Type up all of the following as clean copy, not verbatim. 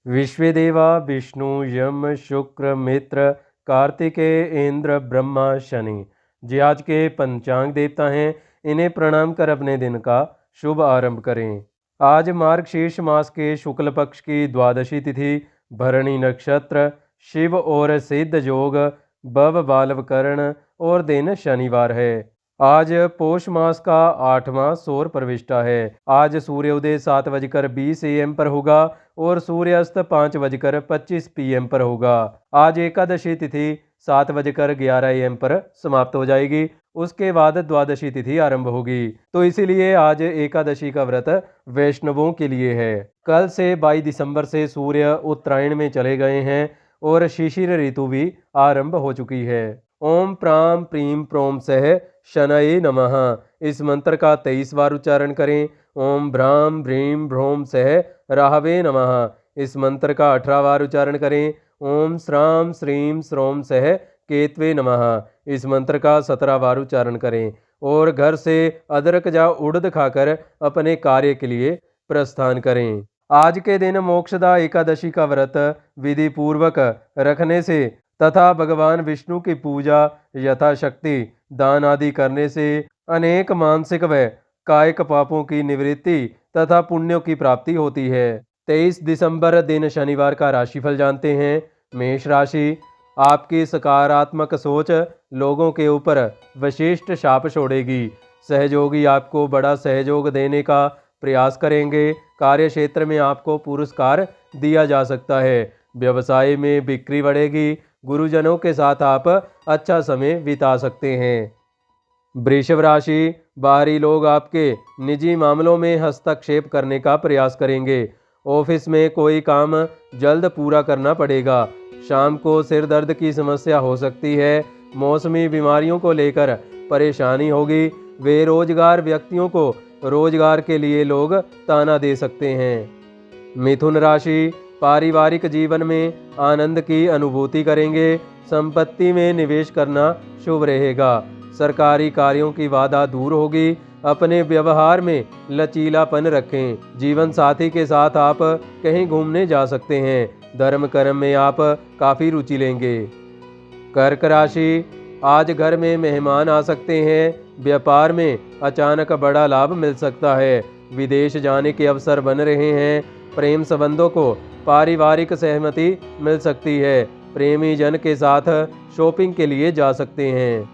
विश्वेदेवा विष्णु यम शुक्र मित्र कार्तिकेय इंद्र ब्रह्मा शनि जी आज के पंचांग देवता हैं। इन्हें प्रणाम कर अपने दिन का शुभ आरंभ करें। आज मार्गशीर्ष मास के शुक्ल पक्ष की द्वादशी तिथि, भरणी नक्षत्र, शिव और सिद्ध योग, बव बालव कर्ण और दिन शनिवार है। आज पोष मास का 8वां सौर प्रविष्टा है। आज सूर्योदय 7:20 AM पर होगा और सूर्यास्त 5:25 PM पर होगा। आज एकादशी तिथि 7:11 AM पर समाप्त हो जाएगी। उसके बाद द्वादशी तिथि आरंभ होगी। तो इसीलिए आज एकादशी का व्रत वैष्णवों के लिए है। कल से 22 दिसंबर से सूर्य उत्तरायण में चले गए हैं और शिशिर ऋतु भी आरंभ हो चुकी है। ओम प्राम प्रीम प्रोम सह शनये नमः। इस मंत्र का 23 बार उच्चारण करें। ओम भ्राम भ्रीम भ्रोम सह राहवे नमः। इस मंत्र का 18 बार उच्चारण करें। ओम श्राम श्रीम श्रोम सह केतवे नमः। इस मंत्र का 17 बार उच्चारण करें और घर से अदरक या उड़द खाकर अपने कार्य के लिए प्रस्थान करें। आज के दिन मोक्षदा एकादशी का व्रत विधि पूर्वक रखने से तथा भगवान विष्णु की पूजा यथाशक्ति दान आदि करने से अनेक मानसिक व कायिक पापों की निवृत्ति तथा पुण्यों की प्राप्ति होती है। 23 दिसंबर दिन शनिवार का राशिफल जानते हैं। मेष राशि, आपकी सकारात्मक सोच लोगों के ऊपर विशिष्ट छाप छोड़ेगी। सहयोगी आपको बड़ा सहयोग देने का प्रयास करेंगे। कार्य क्षेत्र में आपको पुरस्कार दिया जा सकता है। व्यवसाय में बिक्री बढ़ेगी। गुरुजनों के साथ आप अच्छा समय बिता सकते हैं। वृषभ राशि, बाहरी लोग आपके निजी मामलों में हस्तक्षेप करने का प्रयास करेंगे। ऑफिस में कोई काम जल्द पूरा करना पड़ेगा। शाम को सिर दर्द की समस्या हो सकती है। मौसमी बीमारियों को लेकर परेशानी होगी। बेरोजगार व्यक्तियों को रोजगार के लिए लोग ताना दे सकते हैं। मिथुन राशि, पारिवारिक जीवन में आनंद की अनुभूति करेंगे। संपत्ति में निवेश करना शुभ रहेगा। सरकारी कार्यों की बाधा दूर होगी। अपने व्यवहार में लचीलापन रखें। जीवन साथी के साथ आप कहीं घूमने जा सकते हैं। धर्म कर्म में आप काफ़ी रुचि लेंगे। कर्क राशि, आज घर में मेहमान आ सकते हैं। व्यापार में अचानक बड़ा लाभ मिल सकता है। विदेश जाने के अवसर बन रहे हैं। प्रेम संबंधों को पारिवारिक सहमति मिल सकती है। प्रेमी जन के साथ शॉपिंग के लिए जा सकते हैं।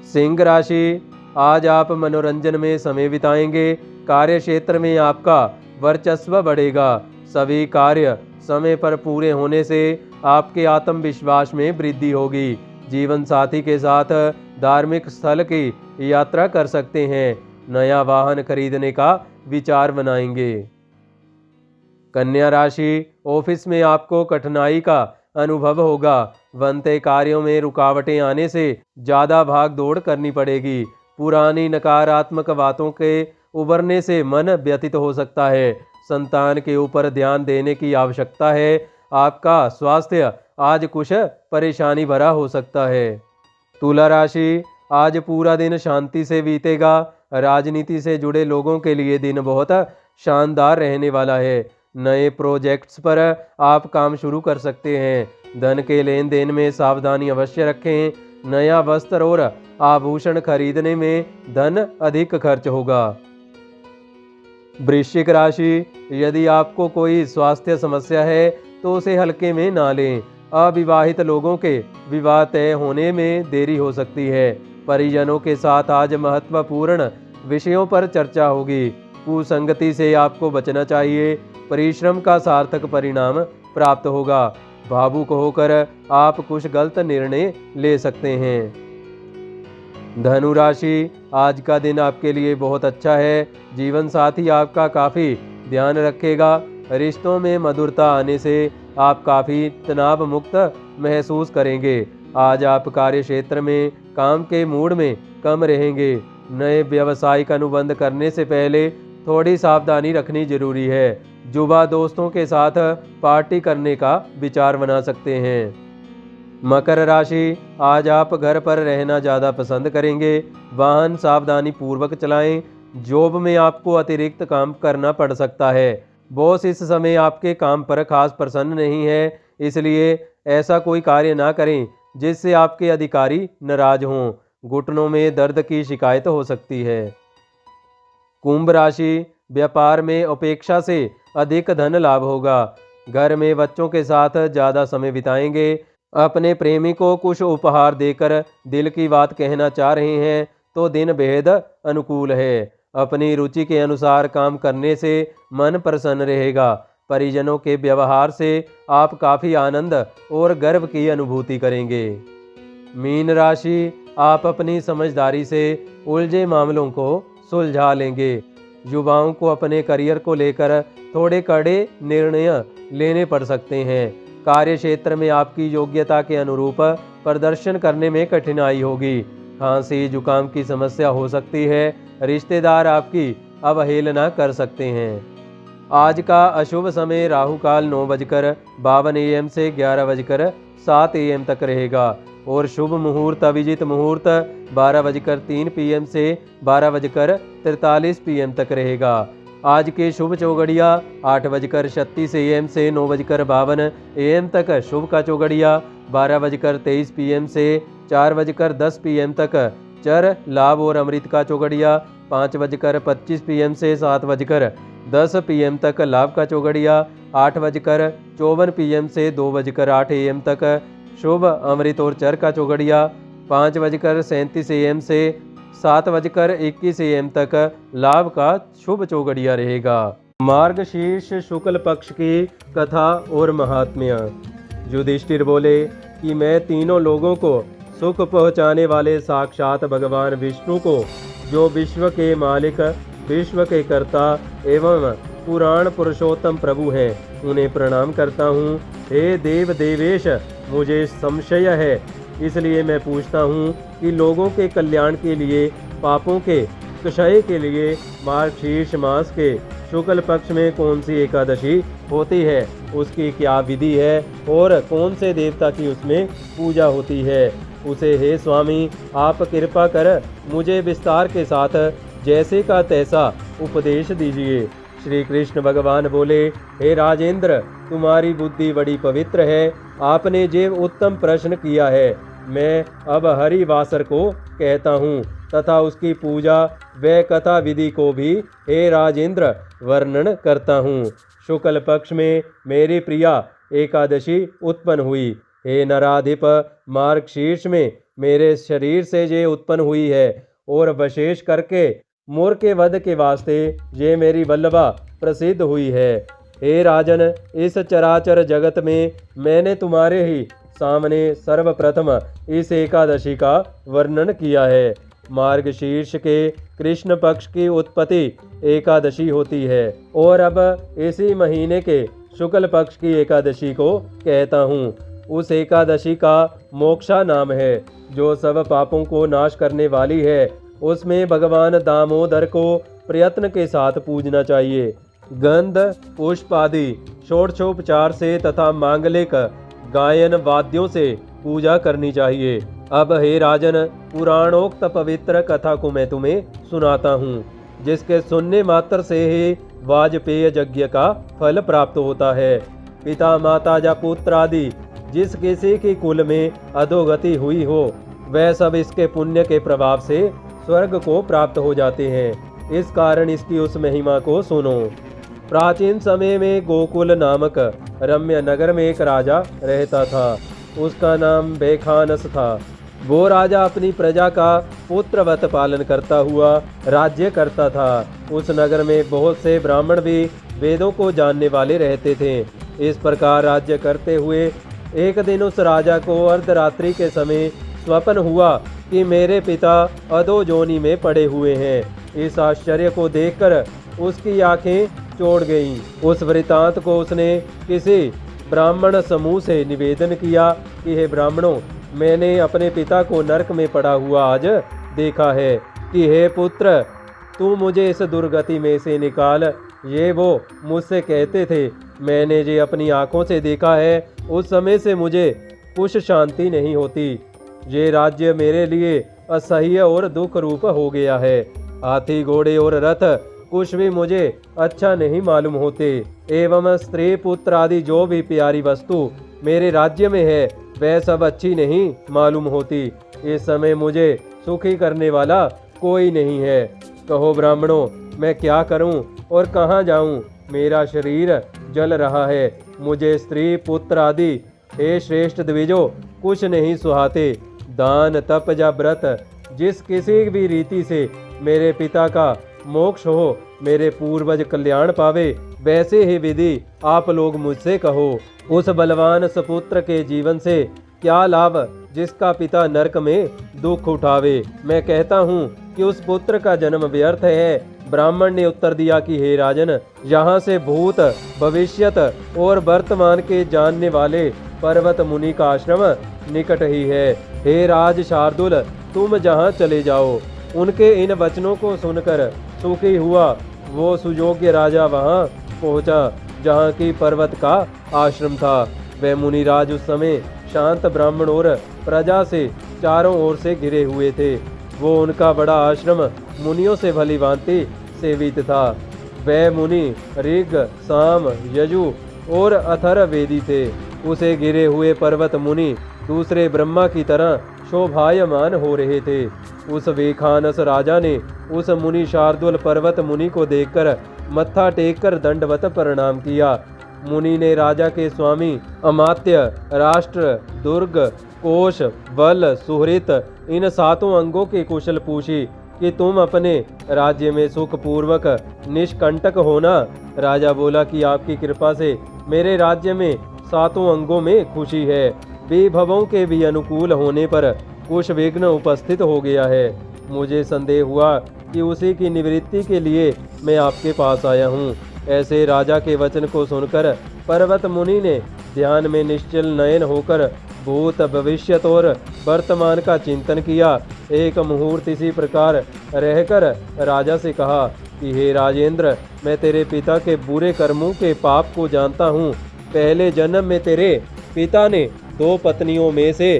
सिंह राशि, आज आप मनोरंजन में समय बिताएंगे। कार्य क्षेत्र में आपका वर्चस्व बढ़ेगा। सभी कार्य समय पर पूरे होने से आपके आत्मविश्वास में वृद्धि होगी। जीवन साथी के साथ धार्मिक स्थल की यात्रा कर सकते हैं। नया वाहन खरीदने का विचार बनाएंगे। कन्या राशि, ऑफिस में आपको कठिनाई का अनुभव होगा। बनते कार्यों में रुकावटें आने से ज़्यादा भाग दौड़ करनी पड़ेगी। पुरानी नकारात्मक बातों के उभरने से मन व्यथित हो सकता है। संतान के ऊपर ध्यान देने की आवश्यकता है। आपका स्वास्थ्य आज कुछ परेशानी भरा हो सकता है। तुला राशि, आज पूरा दिन शांति से बीतेगा। राजनीति से जुड़े लोगों के लिए दिन बहुत शानदार रहने वाला है। नए प्रोजेक्ट्स पर आप काम शुरू कर सकते हैं। धन के लेन देन में सावधानी अवश्य रखें। नया वस्त्र और आभूषण खरीदने में धन अधिक खर्च होगा। वृश्चिक राशि, यदि आपको कोई स्वास्थ्य समस्या है तो उसे हल्के में ना लें। अविवाहित लोगों के विवाह तय होने में देरी हो सकती है। परिजनों के साथ आज महत्वपूर्ण विषयों पर चर्चा होगी। कुसंगति से आपको बचना चाहिए। परिश्रम का सार्थक परिणाम प्राप्त होगा। भावुक होकर आप कुछ गलत निर्णय ले सकते हैं। धनु राशि, आज का दिन आपके लिए बहुत अच्छा है। जीवन साथी आपका काफ़ी ध्यान रखेगा। रिश्तों में मधुरता आने से आप काफ़ी तनाव मुक्त महसूस करेंगे। आज आप कार्य क्षेत्र में काम के मूड में कम रहेंगे। नए व्यावसायिक अनुबंध करने से पहले थोड़ी सावधानी रखनी जरूरी है। युवा दोस्तों के साथ पार्टी करने का विचार बना सकते हैं। मकर राशि, आज आप घर पर रहना ज़्यादा पसंद करेंगे। वाहन सावधानी पूर्वक चलाएं। जॉब में आपको अतिरिक्त काम करना पड़ सकता है। बॉस इस समय आपके काम पर खास प्रसन्न नहीं है, इसलिए ऐसा कोई कार्य ना करें जिससे आपके अधिकारी नाराज हों। घुटनों में दर्द की शिकायत हो सकती है। कुंभ राशि, व्यापार में अपेक्षा से अधिक धन लाभ होगा। घर में बच्चों के साथ ज़्यादा समय बिताएंगे। अपने प्रेमी को कुछ उपहार देकर दिल की बात कहना चाह रहे हैं तो दिन बेहद अनुकूल है। अपनी रुचि के अनुसार काम करने से मन प्रसन्न रहेगा। परिजनों के व्यवहार से आप काफ़ी आनंद और गर्व की अनुभूति करेंगे। मीन राशि, आप अपनी समझदारी से उलझे मामलों को सुलझा लेंगे। युवाओं को अपने करियर को लेकर थोड़े कड़े निर्णय लेने पड़ सकते हैं। कार्य क्षेत्र में आपकी योग्यता के अनुरूप प्रदर्शन करने में कठिनाई होगी। खांसी जुकाम की समस्या हो सकती है। रिश्तेदार आपकी अवहेलना कर सकते हैं। आज का अशुभ समय राहु काल 9:52 AM से 11:07 AM तक रहेगा और शुभ मुहूर्त अभिजीत मुहूर्त 12:03 PM से 12:43 PM तक रहेगा। आज के शुभ चौगड़िया 8:36 AM से 9:52 AM तक। शुभ का चौगड़िया 12:23 PM से 4:10 PM तक। चर लाभ और अमृत का चौगड़िया 5:25 PM से 7:10 PM तक। लाभ का चौगड़िया 8:54 PM से 2:08 AM तक। शुभ अमृत और चर का चौगड़िया 5:37 AM से 7:21 AM तक। लाभ का शुभ चौगड़िया रहेगा। मार्गशीर्ष शुक्ल पक्ष की कथा और महात्म्य। युधिष्ठिर बोले कि मैं तीनों लोगों को सुख पहुँचाने वाले साक्षात भगवान विष्णु को, जो विश्व के मालिक, विश्व के कर्ता एवं पुराण पुरुषोत्तम प्रभु हैं, उन्हें प्रणाम करता हूँ। हे देव देवेश, मुझे संशय है, इसलिए मैं पूछता हूँ कि लोगों के कल्याण के लिए, पापों के क्षय के लिए मार्गशीर्ष मास के शुक्ल पक्ष में कौन सी एकादशी होती है, उसकी क्या विधि है और कौन से देवता की उसमें पूजा होती है, उसे हे स्वामी आप कृपा कर मुझे विस्तार के साथ जैसे का तैसा उपदेश दीजिए। श्री कृष्ण भगवान बोले, हे राजेंद्र, तुम्हारी बुद्धि बड़ी पवित्र है। आपने जो उत्तम प्रश्न किया है, मैं अब हरिवासर को कहता हूँ तथा उसकी पूजा व कथा विधि को भी हे राजेंद्र वर्णन करता हूँ। शुक्ल पक्ष में मेरी प्रिया एकादशी उत्पन्न हुई। हे नराधिप, मार्गशीर्ष में मेरे शरीर से ये उत्पन्न हुई है और विशेष करके मोर के वध के वास्ते ये मेरी वल्लभा प्रसिद्ध हुई है। हे राजन, इस चराचर जगत में मैंने तुम्हारे ही सामने सर्वप्रथम इस एकादशी का वर्णन किया है। मार्गशीर्ष के कृष्ण पक्ष की उत्पत्ति एकादशी होती है और अब इसी महीने के शुक्ल पक्ष की एकादशी को कहता हूँ। उस एकादशी का मोक्षा नाम है, जो सब पापों को नाश करने वाली है। उसमें भगवान दामोदर को प्रयत्न के साथ पूजना चाहिए। गंध पुष्प आदि षोडशोपचार से तथा मांगलिक गायन वाद्यों से पूजा करनी चाहिए। अब हे राजन, पुराणोक्त पवित्र कथा को मैं तुम्हें सुनाता हूँ, जिसके सुनने मात्र से ही वाजपेय यज्ञ का फल प्राप्त होता है। पिता माता या पुत्र आदि जिस किसी की कुल में अधोगति हुई हो, वह सब इसके पुण्य के प्रभाव से स्वर्ग को प्राप्त हो जाते हैं। इस कारण इसकी उस महिमा को सुनो। प्राचीन समय में गोकुल नामक रम्य नगर में एक राजा रहता था। उसका नाम बेखानस था। वो राजा अपनी प्रजा का पुत्रवत पालन करता हुआ राज्य करता था। उस नगर में बहुत से ब्राह्मण भी वेदों को जानने वाले रहते थे। इस प्रकार राज्य करते हुए एक दिन उस राजा को अर्धरात्रि के समय स्वप्न हुआ कि मेरे पिता अधो जोनी में पड़े हुए हैं। इस आश्चर्य को देखकर उसकी आंखें चौड़ गईं। उस वृतांत को उसने किसी ब्राह्मण समूह से निवेदन किया कि हे ब्राह्मणों, मैंने अपने पिता को नरक में पड़ा हुआ आज देखा है कि हे पुत्र, तू मुझे इस दुर्गति में से निकाल। ये वो मुझसे कहते थे, मैंने ये अपनी आंखों से देखा है। उस समय से मुझे कुछ शांति नहीं होती। ये राज्य मेरे लिए असह्य और दुख रूप हो गया है। हाथी घोड़े और रथ कुछ भी मुझे अच्छा नहीं मालूम होते, एवं स्त्री पुत्र आदि जो भी प्यारी वस्तु मेरे राज्य में है वह सब अच्छी नहीं मालूम होती। इस समय मुझे सुखी करने वाला कोई नहीं है। कहो ब्राह्मणों, मैं क्या करूं और कहाँ जाऊं? मेरा शरीर जल रहा है, मुझे स्त्री पुत्र आदि हे श्रेष्ठ द्विजो कुछ नहीं सुहाते। दान तप या व्रत जिस किसी भी रीति से मेरे पिता का मोक्ष हो, मेरे पूर्वज कल्याण पावे, वैसे ही विधि आप लोग मुझसे कहो। उस बलवान सपुत्र के जीवन से क्या लाभ जिसका पिता नरक में दुख उठावे? मैं कहता हूँ कि उस पुत्र का जन्म व्यर्थ है। ब्राह्मण ने उत्तर दिया कि हे राजन, यहाँ से भूत भविष्यत और वर्तमान के जानने वाले पर्वत मुनि का आश्रम निकट ही है। हे राज शार्दुल, तुम जहाँ चले जाओ। उनके इन वचनों को सुनकर सुखी हुआ वो सुयोग्य राजा वहाँ पहुँचा जहाँ की पर्वत का आश्रम था। वह मुनिराज उस समय शांत ब्राह्मण और प्रजा से चारों ओर से घिरे हुए थे। वो उनका बड़ा आश्रम मुनियों से भली भांति सेवित था। वह मुनि ऋग साम यजु और अथर्ववेदी थे। उसे घिरे हुए पर्वत मुनि दूसरे ब्रह्मा की तरह शोभायमान हो रहे थे। उस वेखानस राजा ने उस मुनि शार्दुल पर्वत मुनि को देखकर मत्था टेककर दंडवत प्रणाम किया। मुनि ने राजा के स्वामी अमात्य, राष्ट्र, दुर्ग, कोश, बल, सुहृत इन सातों अंगों की कुशल पूछी कि तुम अपने राज्य में सुख पूर्वक निष्कंटक होना? राजा बोला कि आपकी कृपा से मेरे राज्य में सातों अंगों में खुशी है। विभवों के भी अनुकूल होने पर कुछ विघ्न उपस्थित हो गया है। मुझे संदेह हुआ कि उसी की निवृत्ति के लिए मैं आपके पास आया हूँ। ऐसे राजा के वचन को सुनकर पर्वत मुनि ने ध्यान में निश्चल नयन होकर भूत भविष्यत और वर्तमान का चिंतन किया। एक मुहूर्त इसी प्रकार रहकर राजा से कहा कि हे राजेंद्र, मैं तेरे पिता के बुरे कर्मों के पाप को जानता हूँ। पहले जन्म में तेरे पिता ने 2 पत्नियों में से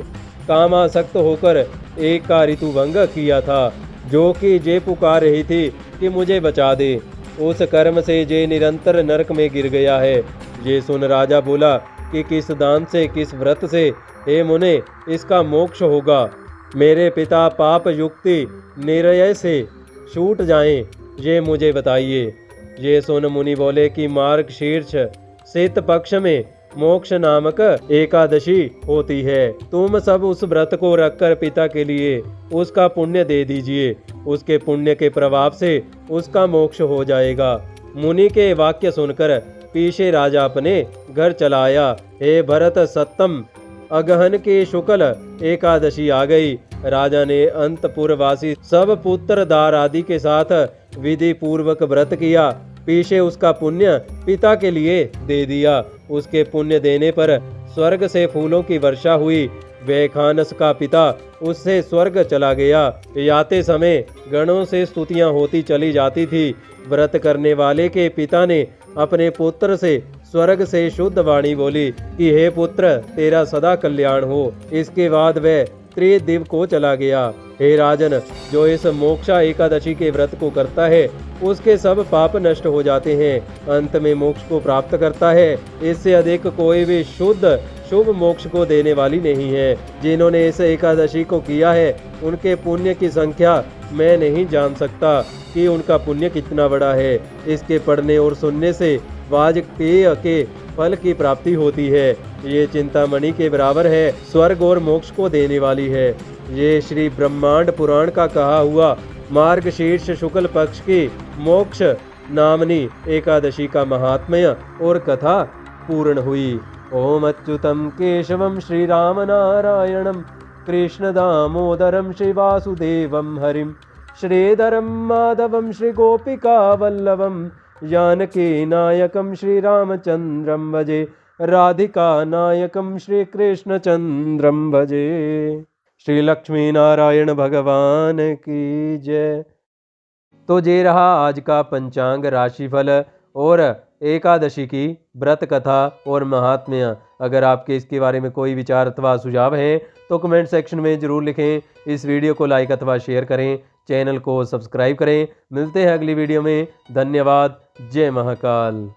कामासक्त होकर एक का ऋतुभंग किया था, जो कि जे पुकार रही थी कि मुझे बचा दे। उस कर्म से जे निरंतर नरक में गिर गया है। ये सुन राजा बोला कि किस दान से, किस व्रत से हे मुने इसका मोक्ष होगा? मेरे पिता पाप युक्ति निर्णय से छूट जाएं, ये मुझे बताइए। ये सुन मुनि बोले कि मार्ग शीर्ष शीत पक्ष में मोक्ष नामक एकादशी होती है। तुम सब उस व्रत को रखकर पिता के लिए उसका पुण्य दे दीजिए। उसके पुण्य के प्रभाव से उसका मोक्ष हो जाएगा। मुनि के वाक्य सुनकर पीछे राजा अपने घर चला आया। हे भरत सत्तम, अगहन के शुक्ल एकादशी आ गई। राजा ने अंतपुरवासी सब पुत्रदार आदि के साथ विधि पूर्वक व्रत किया। पीछे उसका पुण्य पिता के लिए दे दिया। उसके पुण्य देने पर स्वर्ग से फूलों की वर्षा हुई। वैखानस का पिता उससे स्वर्ग चला गया। याते समय गणों से स्तुतियां होती चली जाती थी। व्रत करने वाले के पिता ने अपने पुत्र से स्वर्ग से शुद्ध वाणी बोली कि हे पुत्र, तेरा सदा कल्याण हो। इसके बाद वह त्रिदिव को चला गया। हे राजन, जो इस मोक्षा एकादशी के व्रत को करता है उसके सब पाप नष्ट हो जाते हैं, अंत में मोक्ष को प्राप्त करता है। इससे अधिक कोई भी शुद्ध शुभ मोक्ष को देने वाली नहीं है। जिन्होंने इस एकादशी को किया है उनके पुण्य की संख्या मैं नहीं जान सकता कि उनका पुण्य कितना बड़ा है। इसके पढ़ने और सुनने से वाजपेय के फल की प्राप्ति होती है। ये चिंतामणि के बराबर है, स्वर्ग और मोक्ष को देने वाली है। ये श्री ब्रह्मांड पुराण का कहा हुआ मार्ग शीर्ष शुक्ल पक्ष की मोक्ष नामनी एकादशी का महात्म्य और कथा पूर्ण हुई। ओम अच्युतम केशवम श्री राम नारायणम कृष्ण दामोदरम श्री वासुदेवम हरिम श्रीधरम माधवम श्री गोपिका वल्लभम जानकी नायकम श्री रामचंद्रम भजे राधिका नायकम श्री कृष्ण चंद्रम भजे। श्री लक्ष्मी नारायण भगवान की जय। तो ये रहा आज का पंचांग राशिफल और एकादशी की व्रत कथा और महात्म्य। अगर आपके इसके बारे में कोई विचार अथवा सुझाव है तो कमेंट सेक्शन में ज़रूर लिखें। इस वीडियो को लाइक अथवा शेयर करें। चैनल को सब्सक्राइब करें। मिलते हैं अगली वीडियो में। धन्यवाद। जय महाकाल।